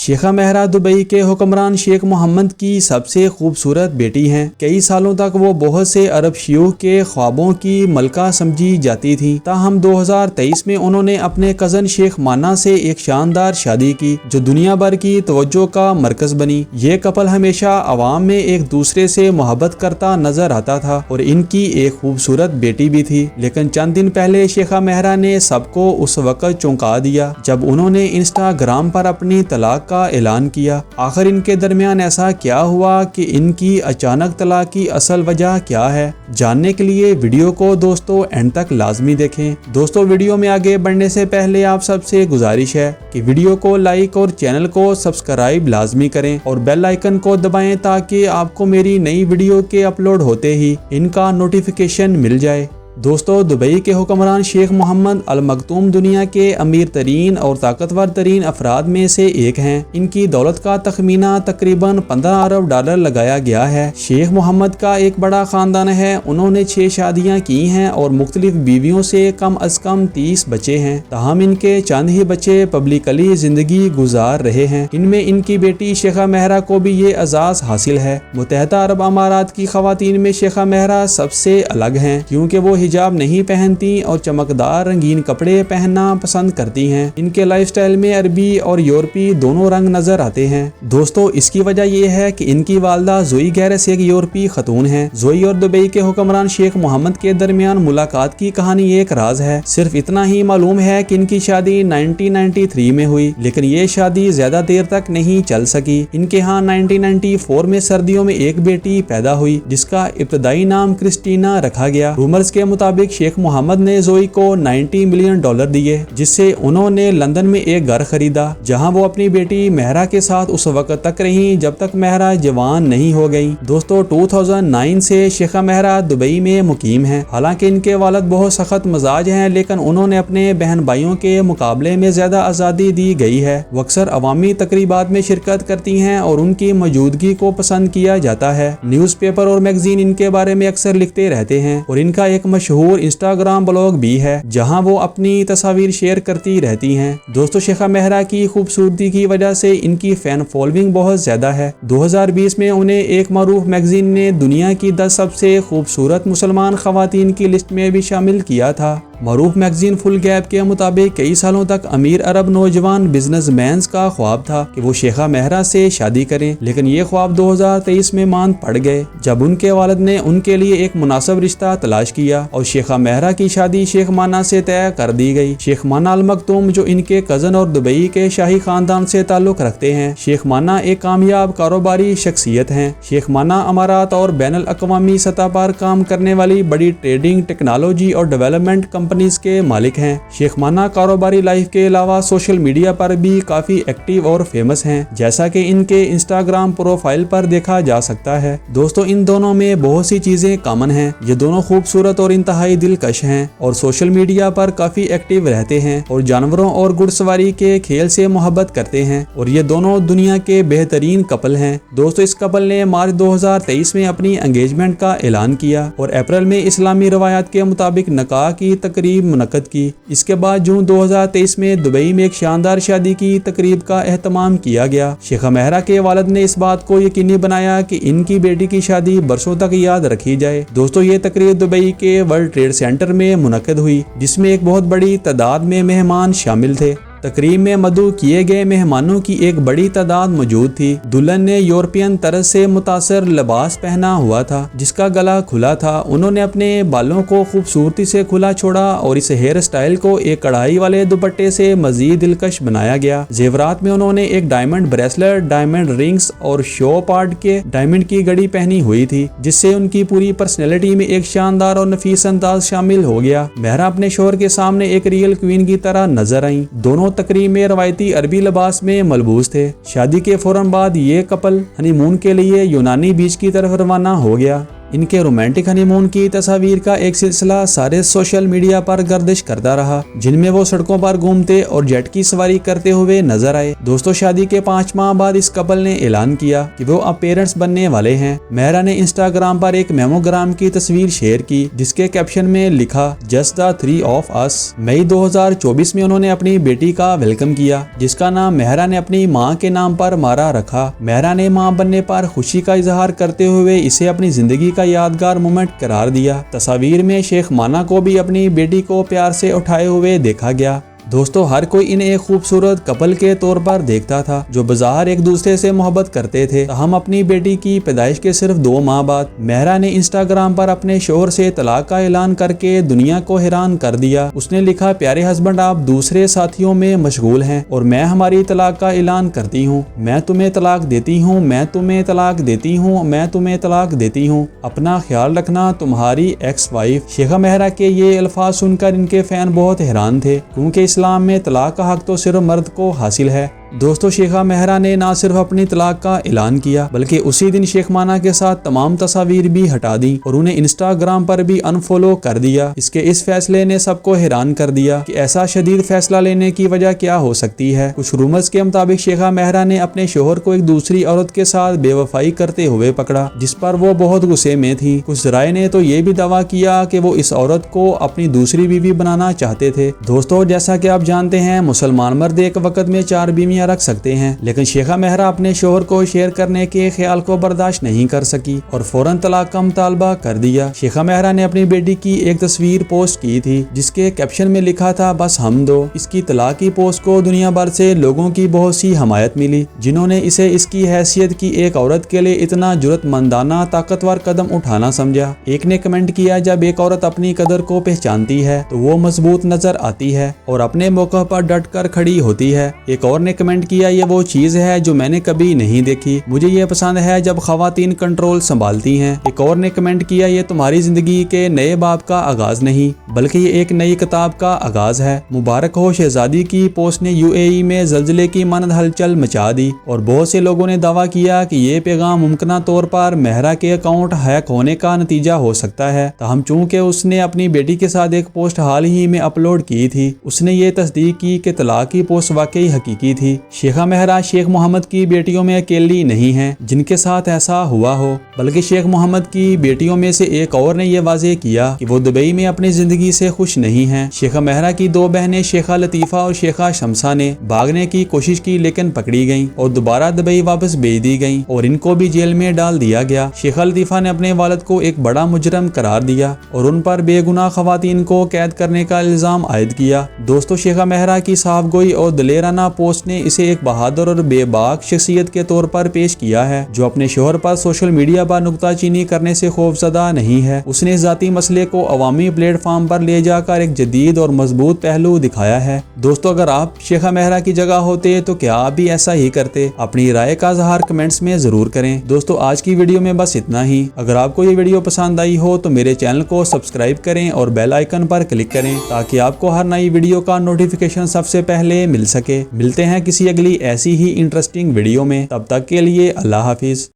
शेखा Mehra Dubai के हुक्मरान शेख मोहम्मद की सबसे खूबसूरत बेटी हैं। कई सालों तक वो बहुत से अरब शियों के ख्वाबों की मलका समझी जाती थी। ताहम 2023 में उन्होंने अपने कज़न शेख माना से एक शानदार शादी की जो दुनिया भर की तवज्जो का मरकज बनी। ये कपल हमेशा अवाम में एक दूसरे से मोहब्बत करता नजर आता था और इनकी एक खूबसूरत बेटी भी थी। लेकिन चंद दिन पहले शेखा मेहरा ने सबको उस वक्त चौंका दिया जब उन्होंने इंस्टाग्राम पर अपनी तलाक का ऐलान किया। आखिर इनके दरमियान ऐसा क्या हुआ कि इनकी अचानक तलाक की असल वजह क्या है? जानने के लिए वीडियो को दोस्तों एंड तक लाजमी देखें। दोस्तों वीडियो में आगे बढ़ने से पहले आप सबसे गुजारिश है कि वीडियो को लाइक और चैनल को सब्सक्राइब लाजमी करें और बेल आइकन को दबाएं ताकि आपको मेरी नई वीडियो के अपलोड होते ही इनका नोटिफिकेशन मिल जाए। दोस्तों दुबई के हुक्मरान शेख मोहम्मद अल मखदूम दुनिया के अमीर तरीन और ताकतवर तरीन अफराद में से एक हैं। इनकी दौलत का तखमीना तकरीबन 15 अरब डॉलर लगाया गया है। शेख मोहम्मद का एक बड़ा खानदान है। उन्होंने 6 शादियां की हैं और मुख्तलिफ बीवियों से कम अज कम 30 बच्चे हैं। ताहम इनके चंद ही बच्चे पब्लिकली जिंदगी गुजार रहे हैं। इनमें इनकी बेटी शेखा मेहरा को भी ये एजाज हासिल है। मुत्तहिदा अरब अमारात की खवातीन में शेखा मेहरा सबसे अलग हैं क्योंकि वो हिजाब नहीं पहनती और चमकदार रंगीन कपड़े पहनना पसंद करती हैं। इनके लाइफस्टाइल में अरबी और यूरोपी दोनों रंग नजर आते हैं। दोस्तों इसकी वजह यह है कि इनकी वालदा जोई गैरेस एक यूरोपी खतून है। जोई और दुबई के हुक्मरान शेख मोहम्मद के दरमियान मुलाकात की कहानी एक राज है। सिर्फ इतना ही मालूम है कि इनकी शादी 1993 में हुई, लेकिन ये शादी ज्यादा देर तक नहीं चल सकी। इनके यहाँ 1994 में सर्दियों में एक बेटी पैदा हुई जिसका इब्तदाई नाम क्रिस्टीना रखा गया। रूमर्स के मुताबिक शेख मोहम्मद ने जोई को 90 मिलियन डॉलर दिए जिससे उन्होंने लंदन में एक घर खरीदा जहां वो अपनी बेटी मेहरा के साथ उस वक्त तक रही जब तक मेहरा जवान नहीं हो गई। दोस्तों 2009 से शेखा मेहरा दुबई में मुकीम है। हालांकि इनके वालिद बहुत सख्त मजाज हैं, लेकिन उन्होंने अपने बहन भाइयों के मुकाबले में ज्यादा आज़ादी दी गई है। वो अक्सर अवामी तकरीबात में शिरकत करती हैं और उनकी मौजूदगी को पसंद किया जाता है। न्यूज़पेपर और मैगजीन इनके बारे में अक्सर लिखते रहते हैं और इनका एक मशहूर इंस्टाग्राम ब्लॉग भी है जहां वो अपनी तस्वीर शेयर करती रहती हैं। दोस्तों शेखा मेहरा की खूबसूरती की वजह से इनकी फैन फॉलोइंग बहुत ज्यादा है। 2020 में उन्हें एक मारूफ मैगजीन ने दुनिया की 10 सबसे खूबसूरत मुसलमान खवातीन की लिस्ट में भी शामिल किया था। मारूफ मैगजीन फुल गैप के मुताबिक कई सालों तक अमीर अरब नौजवान बिजनेसमैन का ख्वाब था कि वो शेखा मेहरा से शादी करें, लेकिन ये ख्वाब 2023 में मांद पड़ गए जब उनके वालिद ने उनके लिए एक मुनासिब रिश्ता तलाश किया और शेखा मेहरा की शादी शेख माना से तय कर दी गई। शेख माना अल मखदूम जो इनके कजन और दुबई के शाही खानदान से ताल्लुक रखते हैं। शेख माना एक कामयाब कारोबारी शख्सियत हैं। शेख माना अमारात और बैनुल अक़वामी सतह पर काम करने वाली बड़ी ट्रेडिंग, टेक्नोलॉजी और डेवलपमेंट कंपनीज के मालिक हैं। शेख माना कारोबारी लाइफ के अलावा सोशल मीडिया पर भी काफी एक्टिव और फेमस हैं, जैसा कि इनके इंस्टाग्राम प्रोफाइल पर देखा जा सकता है। दोस्तों इन दोनों में बहुत सी चीजें कॉमन हैं। ये दोनों खूबसूरत और इंतहाई दिलकश हैं और सोशल मीडिया पर काफी एक्टिव रहते हैं और जानवरों और घुड़सवारी के खेल से मोहब्बत करते हैं और ये दोनों दुनिया के बेहतरीन कपल हैं। दोस्तों इस कपल ने मार्च 2023 में अपनी एंगेजमेंट का ऐलान किया और अप्रैल में इस्लामी रवायात के मुताबिक निकाह की तकरीब मुनक्कद की। इसके बाद जून 2023 में दुबई में एक शानदार शादी की तकरीब का एहतमाम किया गया। शेखा मेहरा के वालिद ने इस बात को यकीनी बनाया कि इनकी बेटी की शादी बरसों तक याद रखी जाए। दोस्तों ये तकरीब दुबई के वर्ल्ड ट्रेड सेंटर में मुनक्कद हुई जिसमें एक बहुत बड़ी तादाद में मेहमान शामिल थे। तकरीब में मदऊ किए गए मेहमानों की एक बड़ी तादाद मौजूद थी। दुल्हन ने यूरोपियन तरज से मुतासर लिबास पहना हुआ था जिसका गला खुला था। उन्होंने अपने बालों को खूबसूरती से खुला छोड़ा और इस हेयर स्टाइल को एक कढ़ाई वाले दुपट्टे से मजीद दिलकश बनाया गया। जेवरात में उन्होंने एक डायमंड ब्रेसलेट, डायमंड रिंग्स और शो पार्ट के डायमंड की घड़ी पहनी हुई थी जिससे उनकी पूरी पर्सनैलिटी में एक शानदार और नफीस अंदाज शामिल हो गया। मेहरा अपने शोहर के सामने एक रियल क्वीन की तरह नजर आई। दोनों तकरीब में रवायती अरबी लिबास में मलबूस थे। शादी के फौरन बाद ये कपल हनीमून के लिए यूनानी बीच की तरफ रवाना हो गया। इनके रोमांटिक हनीमून की तस्वीर का एक सिलसिला सारे सोशल मीडिया पर गर्दिश करता रहा, जिनमें वो सड़कों पर घूमते और जेट की सवारी करते हुए नजर आए। दोस्तों, शादी के 5 माह बाद इस कपल ने ऐलान किया कि वो अब पेरेंट्स बनने वाले हैं। मेहरा ने इंस्टाग्राम पर एक मेमोग्राम की तस्वीर शेयर की, जिसके कैप्शन में लिखा जस्ट द 3 ऑफ अस। मई 2024 में उन्होंने अपनी बेटी का वेलकम किया, जिसका नाम मेहरा ने अपनी माँ के नाम पर मारा रखा। मेहरा ने माँ बनने पर खुशी का इजहार करते हुए इसे अपनी जिंदगी का यादगार मोमेंट करार दिया। तस्वीर में शेख माना को भी अपनी बेटी को प्यार से उठाए हुए देखा गया। दोस्तों, हर कोई इन्हें एक खूबसूरत कपल के तौर पर देखता था, जो बाजार एक दूसरे से मोहब्बत करते थे। हम अपनी बेटी की पैदाइश के सिर्फ 2 माह बाद मेहरा ने इंस्टाग्राम पर अपने शोहर से तलाक का ऐलान करके दुनिया को हैरान कर दिया। उसने लिखा, प्यारे हस्बैंड, आप दूसरे साथियों में मशगूल हैं और मैं हमारी तलाक का ऐलान करती हूँ। मैं तुम्हें तलाक देती हूँ, मैं तुम्हें तलाक देती हूँ, मैं तुम्हें तलाक देती हूँ। अपना ख्याल रखना, तुम्हारी एक्स वाइफ। शेखा मेहरा के ये अल्फाज सुनकर इनके फैन बहुत हैरान थे, क्योंकि इस्लाम में तलाक का हक तो सिर्फ मर्द को हासिल है। दोस्तों, शेखा मेहरा ने ना सिर्फ अपनी तलाक का ऐलान किया, बल्कि उसी दिन शेख माना के साथ तमाम तस्वीर भी हटा दी और उन्हें इंस्टाग्राम पर भी अनफॉलो कर दिया। इसके इस फैसले ने सबको हैरान कर दिया कि ऐसा शदीद फैसला लेने की वजह क्या हो सकती है। कुछ रूमर्स के मुताबिक शेखा मेहरा ने अपने शोहर को एक दूसरी औरत के साथ बेवफाई करते हुए पकड़ा, जिस पर वो बहुत गुस्से में थी। कुछ जराए ने तो ये भी दावा किया कि वो इस औरत को अपनी दूसरी बीवी बनाना चाहते थे। दोस्तों, जैसा कि आप जानते हैं, मुसलमान मर्द एक वक्त में 4 बीवियां रख सकते हैं, लेकिन शेखा मेहरा अपने शोहर को शेयर करने के ख्याल को बर्दाश्त नहीं कर सकी और फौरन तलाक का मुतालबा कर दिया। शेखा मेहरा ने अपनी बेटी की एक तस्वीर पोस्ट की थी, जिसके कैप्शन में लिखा था, बस हम दो। इसकी तलाक की पोस्ट को दुनिया भर से लोगों की बहुत सी हमायत मिली, जिन्होंने इसे इसकी हैसियत की एक औरत के लिए इतना जुर्रतमंदाना ताकतवर कदम उठाना समझा। एक ने कमेंट किया, जब एक औरत अपनी कदर को पहचानती है तो वो मजबूत नजर आती है और अपने मौके पर डट कर खड़ी होती है। एक और ने कमेंट किया, ये वो चीज है जो मैंने कभी नहीं देखी, मुझे ये पसंद है जब खवातीन कंट्रोल संभालती हैं। एक और ने कमेंट किया, ये तुम्हारी जिंदगी के नए बाब का आगाज नहीं, बल्कि ये एक नई किताब का आगाज है। मुबारक हो। शहजादी की पोस्ट ने यूएई में जल्जले की मानद हलचल मचा दी और बहुत से लोगों ने दावा किया कि ये पैगाम मुमकिन तौर पर मेहरा के अकाउंट हैक होने का नतीजा हो सकता है। ताहम चूंकि उसने अपनी बेटी के साथ एक पोस्ट हाल ही में अपलोड की थी, उसने ये तस्दीक की कि तलाक की पोस्ट वाकई हकीकी थी। शेखा मेहरा शेख मोहम्मद की बेटियों में अकेली नहीं हैं जिनके साथ ऐसा हुआ हो, बल्कि शेख मोहम्मद की बेटियों में से एक और ने यह वाज़ेह किया कि वो दुबई में अपनी जिंदगी से खुश नहीं हैं। शेखा मेहरा की 2 बहनें शेखा लतीफ़ा और शेखा शमसा ने भागने की कोशिश की, लेकिन पकड़ी गईं और दोबारा दुबई वापस भेज दी गईं और इनको भी जेल में डाल दिया गया। शेखा लतीफ़ा ने अपने वालिद को एक बड़ा मुजरम करार दिया और उन पर बेगुनाह खवातीन को कैद करने का इल्जाम आयद किया। दोस्तों, शेखा मेहरा की साफगोई और दलेराना पोस्ट ने इसे एक बहादुर और बेबाक शख्सियत के तौर पर पेश किया है, जो अपने शोहर पर सोशल मीडिया पर नुक्ताचीनी करने से खौफजदा नहीं है। उसने जाती मसले को अवामी प्लेटफॉर्म पर ले जाकर एक जदीद और मजबूत पहलू दिखाया है। दोस्तों, अगर आप शेखा मेहरा की जगह होते तो क्या आप भी ऐसा ही करते? अपनी राय का इज़हार कमेंट्स में जरूर करें। दोस्तों, आज की वीडियो में बस इतना ही। अगर आपको ये वीडियो पसंद आई हो तो मेरे चैनल को सब्सक्राइब करें और बेल आइकन पर क्लिक करें, ताकि आपको हर नई वीडियो का नोटिफिकेशन सबसे पहले मिल सके। मिलते हैं किसी अगली ऐसी ही इंटरेस्टिंग वीडियो में, तब तक के लिए अल्लाह हाफिज।